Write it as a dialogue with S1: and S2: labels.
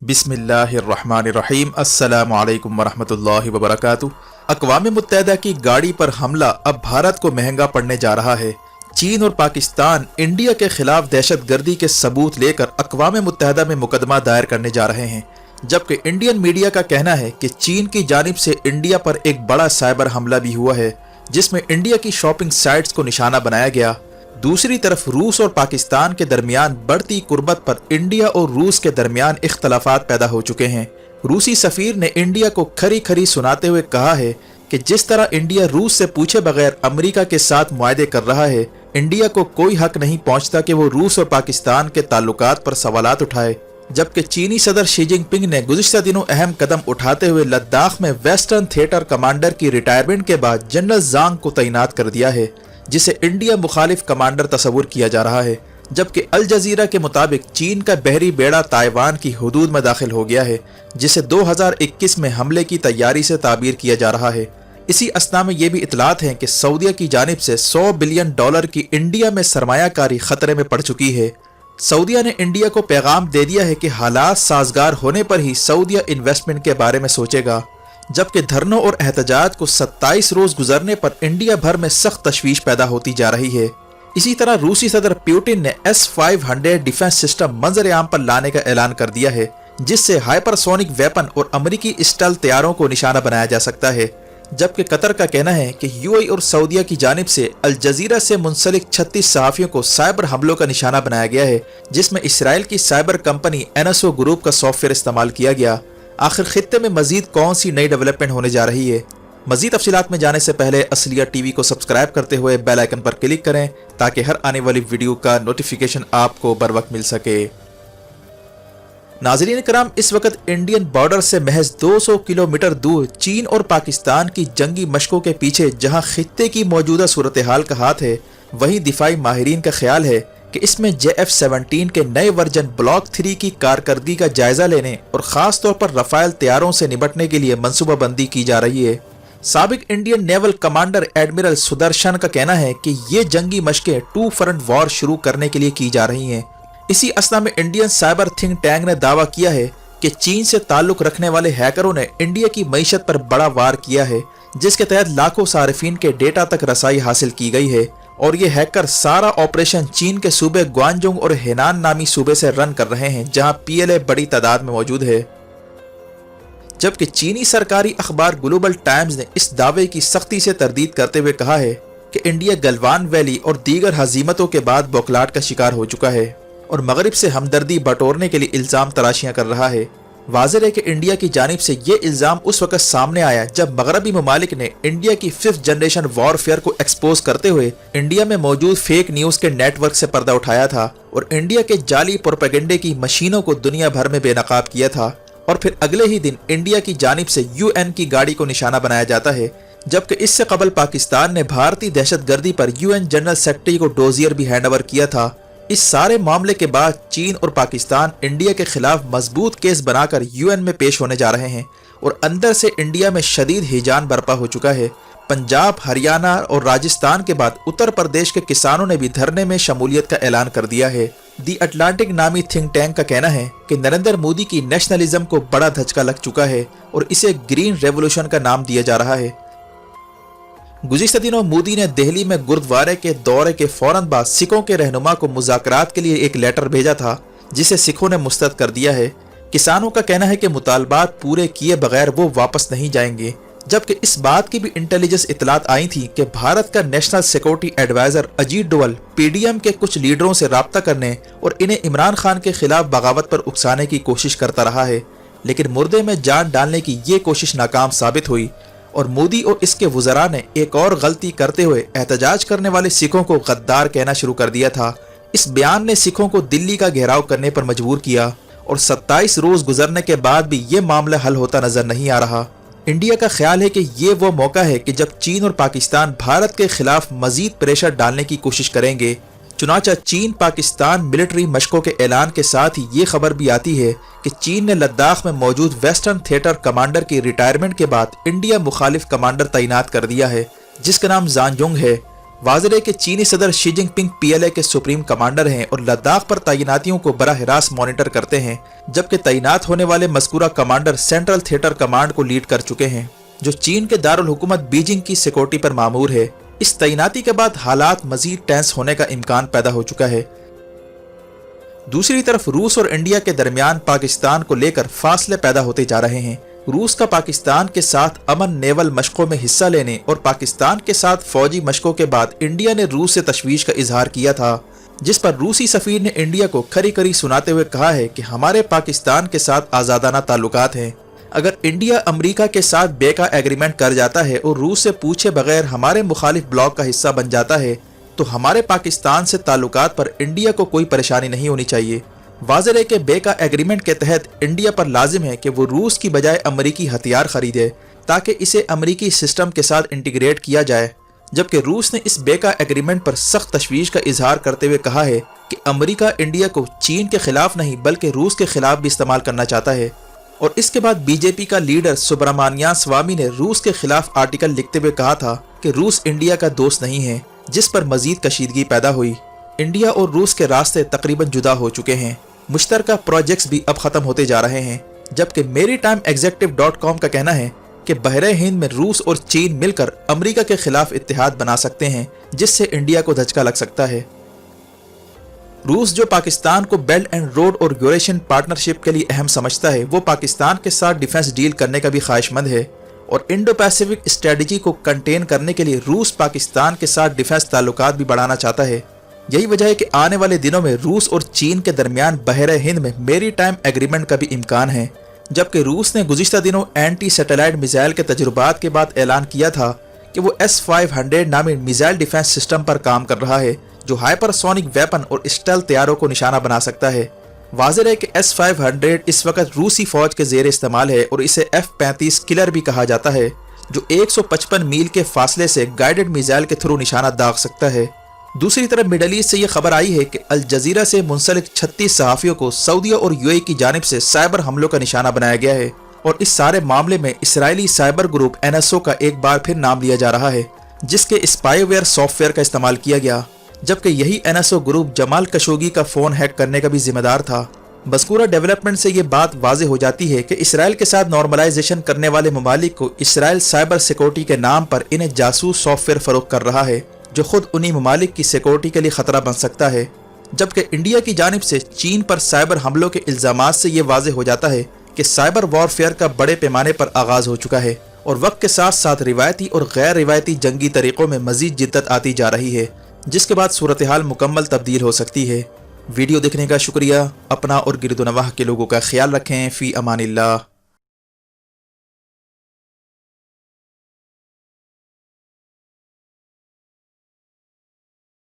S1: बिस्मिल्लाहिर्रहमानिर्रहीम अस्सलामु अलैकुम वरहमतुल्लाहि वबरकातुहू। अक़वाम मुत्तहिदा की गाड़ी पर हमला अब भारत को महंगा पड़ने जा रहा है। चीन और पाकिस्तान इंडिया के खिलाफ दहशतगर्दी के सबूत लेकर अक़वाम मुत्तहिदा में मुकदमा दायर करने जा रहे हैं, जबकि इंडियन मीडिया का कहना है कि चीन की जानिब से इंडिया पर एक बड़ा साइबर हमला भी हुआ है, जिसमें इंडिया की शॉपिंग साइट्स को निशाना बनाया गया। दूसरी तरफ रूस और पाकिस्तान के दरमियान बढ़ती कुर्बत पर इंडिया और रूस के दरमियान इख्तलाफात पैदा हो चुके हैं। रूसी सफीर ने इंडिया को खरी खरी सुनाते हुए कहा है कि जिस तरह इंडिया रूस से पूछे बगैर अमेरिका के साथ मुआहदे कर रहा है, इंडिया को कोई हक नहीं पहुंचता कि वो रूस और पाकिस्तान के ताल्लुकात पर सवालात उठाए। जबकि चीनी सदर शी जिनपिंग ने गुज़िश्ता दिनों अहम कदम उठाते हुए लद्दाख में वेस्टर्न थिएटर कमांडर की रिटायरमेंट के बाद जनरल जांग को तैनात कर दिया है, जिसे इंडिया मुखालिफ कमांडर तस्वुर किया जा रहा है। जबकि अल जजीरा के मुताबिक चीन का बहरी बेड़ा ताइवान की हुदूद में दाखिल हो गया है, जिसे 2021 में हमले की तैयारी से ताबीर किया जा रहा है। इसी असना में ये भी इतलात हैं कि सऊदीया की जानिब से $100 बिलियन की इंडिया में सरमायाकारी खतरे में पड़ चुकी है। सऊदीया ने इंडिया को पैगाम दे दिया है कि हालात साजगार होने पर ही सऊदीया इन्वेस्टमेंट के बारे में सोचेगा। जबकि धरनों और एहतजाज को 27 रोज गुजरने पर इंडिया भर में सख्त तशवीश पैदा होती जा रही है। इसी तरह रूसी सदर पुतिन ने S-500 डिफेंस सिस्टम मंजर आम पर लाने का ऐलान कर दिया है, जिससे हाइपरसोनिक वेपन और अमेरिकी स्टल तैयारों को निशाना बनाया जा सकता है। जबकि कतर का कहना है कि यूएई और सऊदीया की जानिब से अल जजीरा से मुंसलिक 36 सहाफ़ियों को साइबर हमलों का निशाना बनाया गया है, जिसमें इसराइल की साइबर कंपनी NSO ग्रुप का सॉफ्टवेयर इस्तेमाल किया गया। आखिर खित्ते में मजीद कौन सी नई डेवलपमेंट होने जा रही है? मजीद तफसीलात में जाने से पहले असलिया टीवी को सब्सक्राइब करते हुए बेल आइकन पर क्लिक करें, ताकि हर आने वाली वीडियो का नोटिफिकेशन आपको बर वक्त मिल सके। नाज़रीन कराम, इस वक्त इंडियन बॉर्डर से महज 200 किलोमीटर दूर चीन और पाकिस्तान की जंगी मशकों के पीछे जहां खित्ते की मौजूदा सूरत हाल का हाथ है, वहीं दिफाई माहिरीन का ख्याल है कि इसमें JF-17 के नए वर्जन ब्लॉक 3 की कारकर्दगी का जायजा लेने और ख़ास तौर पर रफ़ाइल तैयारों से निपटने के लिए मनसूबाबंदी की जा रही है। साबिक Indian naval commander admiral Sudarshan का कहना है कि ये जंगी मशकें 2 फ्रंट वॉर शुरू करने के लिए की जा रही हैं। इसी असना में इंडियन साइबर थिंक टैंक ने दावा किया है कि चीन से ताल्लुक रखने वाले हैकरों ने इंडिया की मईशत पर बड़ा वार किया है, जिसके तहत लाखों सारिफीन के डेटा तक रसाई हासिल की गई है, और ये हैकर सारा ऑपरेशन चीन के सूबे ग्वांजोंग और हेनान नामी सूबे से रन कर रहे हैं, जहां PLA बड़ी तादाद में मौजूद है। जबकि चीनी सरकारी अखबार ग्लोबल टाइम्स ने इस दावे की सख्ती से तरदीद करते हुए कहा है कि इंडिया गलवान वैली और दीगर हजीमतों के बाद बौखलाहट का शिकार हो चुका है और मगरिब से हमदर्दी बटोरने के लिए इल्ज़ाम तराशियां कर रहा है। वाज़ेह है कि इंडिया की जानिब से ये इल्ज़ाम उस वक्त सामने आया जब मगरबी ममालिक ने इंडिया की 5th जनरेशन वॉरफेयर को एक्सपोज करते हुए इंडिया में मौजूद फेक न्यूज़ के नेटवर्क से पर्दा उठाया था और इंडिया के जाली प्रोपेगेंडे की मशीनों को दुनिया भर में बेनकाब किया था। और फिर अगले ही दिन इंडिया की जानिब से UN की गाड़ी को निशाना बनाया जाता है, जबकि इससे कबल पाकिस्तान ने भारतीय दहशतगर्दी पर UN जनरल सेक्रेटरी को डोजियर भी हैंड ओवर किया था। इस सारे मामले के बाद चीन और पाकिस्तान इंडिया के खिलाफ मजबूत केस बनाकर UN में पेश होने जा रहे हैं और अंदर से इंडिया में शदीद हिजान बर्पा हो चुका है। पंजाब, हरियाणा और राजस्थान के बाद उत्तर प्रदेश के किसानों ने भी धरने में शमूलियत का ऐलान कर दिया है। दी अटलांटिक नामी थिंक टैंक का कहना है कि नरेंद्र मोदी की नेशनलिज्म को बड़ा धचका लग चुका है और इसे ग्रीन रेवोल्यूशन का नाम दिया जा रहा है। गुज़िश्ता दिनों मोदी ने दिल्ली में गुरुद्वारे के दौरे के फौरन बाद सिखों के रहनुमा को मुज़ाकरात के लिए एक लेटर भेजा था, जिसे सिखों ने मुस्तरद कर दिया है। किसानों का कहना है कि मुतालबात पूरे किए बगैर वो वापस नहीं जाएंगे, जबकि इस बात की भी इंटेलिजेंस इतलात आई थी कि भारत का national security adviser Ajit Doval PDM के कुछ लीडरों से रब्ता करने और इन्हें इमरान खान के खिलाफ बगावत पर उकसाने की कोशिश करता रहा है, लेकिन मुर्दे में जान डालने की ये कोशिश नाकाम साबित हुई और मोदी और इसके वुज़रा ने एक और गलती करते हुए एहतजाज करने वाले सिखों को गद्दार कहना शुरू कर दिया था। इस बयान ने सिखों को दिल्ली का घेराव करने पर मजबूर किया और 27 रोज गुजरने के बाद भी ये मामला हल होता नजर नहीं आ रहा। इंडिया का ख्याल है कि ये वो मौका है कि जब चीन और पाकिस्तान भारत के खिलाफ मजीद प्रेशर डालने की कोशिश करेंगे। चुनांचे चीन पाकिस्तान मिलिट्री मशकों के ऐलान के साथ ही ये खबर भी आती है कि चीन ने लद्दाख में मौजूद वेस्टर्न थिएटर कमांडर की रिटायरमेंट के बाद इंडिया मुखालिफ कमांडर तैनात कर दिया है, जिसका नाम जांगजुंग है। واضح ہے کہ چینی صدر شی جن پنگ PLA کے سپریم کمانڈر ہیں اور لداخ پر تعیناتیوں کو براہ راست مانیٹر کرتے ہیں، جبکہ تعینات ہونے والے مذکورہ کمانڈر سینٹرل تھیٹر کمانڈ کو لیڈ کر چکے ہیں، جو چین کے دارالحکومت بیجنگ کی سیکورٹی پر مامور ہے۔ اس تعیناتی کے بعد حالات مزید ٹینس ہونے کا امکان پیدا ہو چکا ہے۔ دوسری طرف روس اور انڈیا کے درمیان پاکستان کو لے کر فاصلے پیدا ہوتے جا رہے ہیں۔ روس کا پاکستان کے ساتھ امن نیول مشقوں میں حصہ لینے اور پاکستان کے ساتھ فوجی مشقوں کے بعد انڈیا نے روس سے تشویش کا اظہار کیا تھا، جس پر روسی سفیر نے انڈیا کو کھری کھری سناتے ہوئے کہا ہے کہ ہمارے پاکستان کے ساتھ آزادانہ تعلقات ہیں۔ اگر انڈیا امریکہ کے ساتھ بیکا ایگریمنٹ کر جاتا ہے اور روس سے پوچھے بغیر ہمارے مخالف بلاک کا حصہ بن جاتا ہے تو ہمارے پاکستان سے تعلقات پر انڈیا کو کوئی پریشانی نہیں ہونی چاہیے۔ واضح ہے کہ بیکا ایگریمنٹ کے تحت انڈیا پر لازم ہے کہ وہ روس کی بجائے امریکی ہتھیار خریدے تاکہ اسے امریکی سسٹم کے ساتھ انٹیگریٹ کیا جائے، جبکہ روس نے اس بیکا ایگریمنٹ پر سخت تشویش کا اظہار کرتے ہوئے کہا ہے کہ امریکہ انڈیا کو چین کے خلاف نہیں بلکہ روس کے خلاف بھی استعمال کرنا چاہتا ہے۔ اور اس کے بعد BJP کا لیڈر سبرامانیان سوامی نے روس کے خلاف آرٹیکل لکھتے ہوئے کہا تھا کہ روس انڈیا کا دوست نہیں ہے، جس پر مزید کشیدگی پیدا ہوئی۔ انڈیا اور روس کے راستے تقریباً جدا ہو چکے ہیں، مشترکہ پروجیکٹس بھی اب ختم ہوتے جا رہے ہیں، جبکہ maritime-executive.com کا کہنا ہے کہ بحر ہند میں روس اور چین مل کر امریکہ کے خلاف اتحاد بنا سکتے ہیں، جس سے انڈیا کو دھچکا لگ سکتا ہے۔ روس جو پاکستان کو بیلٹ اینڈ روڈ اور یوریشین پارٹنرشپ کے لیے اہم سمجھتا ہے، وہ پاکستان کے ساتھ ڈیفنس ڈیل کرنے کا بھی خواہش مند ہے، اور انڈو پیسیفک اسٹریٹجی کو کنٹین کرنے کے لیے روس پاکستان کے ساتھ ڈیفنس تعلقات بھی بڑھانا چاہتا ہے۔ یہی وجہ ہے کہ آنے والے دنوں میں روس اور چین کے درمیان بحر ہند میں میری ٹائم ایگریمنٹ کا بھی امکان ہے، جبکہ روس نے گزشتہ دنوں اینٹی سیٹلائٹ میزائل کے تجربات کے بعد اعلان کیا تھا کہ وہ S-500 نامی میزائل ڈیفنس سسٹم پر کام کر رہا ہے، جو ہائپر سونک ویپن اور اسٹیلتھ طیاروں کو نشانہ بنا سکتا ہے۔ واضح ہے کہ S-500 اس وقت روسی فوج کے زیر استعمال ہے اور اسے F-35 کلر بھی کہا جاتا ہے، جو 155 میل کے فاصلے سے گائیڈڈ میزائل کے تھرو نشانہ داغ سکتا ہے۔ دوسری طرف مڈل ایسٹ سے یہ خبر آئی ہے کہ الجزیرہ سے منسلک 36 صحافیوں کو سعودیہ اور UAE کی جانب سے سائبر حملوں کا نشانہ بنایا گیا ہے، اور اس سارے معاملے میں اسرائیلی سائبر گروپ NSO کا ایک بار پھر نام لیا جا رہا ہے، جس کے اسپائی ویئر سافٹ ویئر کا استعمال کیا گیا، جبکہ یہی NSO گروپ جمال کشوگی کا فون ہیک کرنے کا بھی ذمہ دار تھا۔ مذکورہ ڈیولپمنٹ سے یہ بات واضح ہو جاتی ہے کہ اسرائیل کے ساتھ نارملائزیشن کرنے والے ممالک کو اسرائیل سائبر سیکورٹی کے نام پر انہیں جاسوس سافٹ ویئر فروخت کر رہا ہے، جو خود انہی ممالک کی سیکورٹی کے لیے خطرہ بن سکتا ہے، جبکہ انڈیا کی جانب سے چین پر سائبر حملوں کے الزامات سے یہ واضح ہو جاتا ہے کہ سائبر وارفیئر کا بڑے پیمانے پر آغاز ہو چکا ہے، اور وقت کے ساتھ ساتھ روایتی اور غیر روایتی جنگی طریقوں میں مزید جدت آتی جا رہی ہے، جس کے بعد صورتحال مکمل تبدیل ہو سکتی ہے۔ ویڈیو دیکھنے کا شکریہ، اپنا اور گرد و نواح کے لوگوں کا خیال رکھیں، فی امان اللہ۔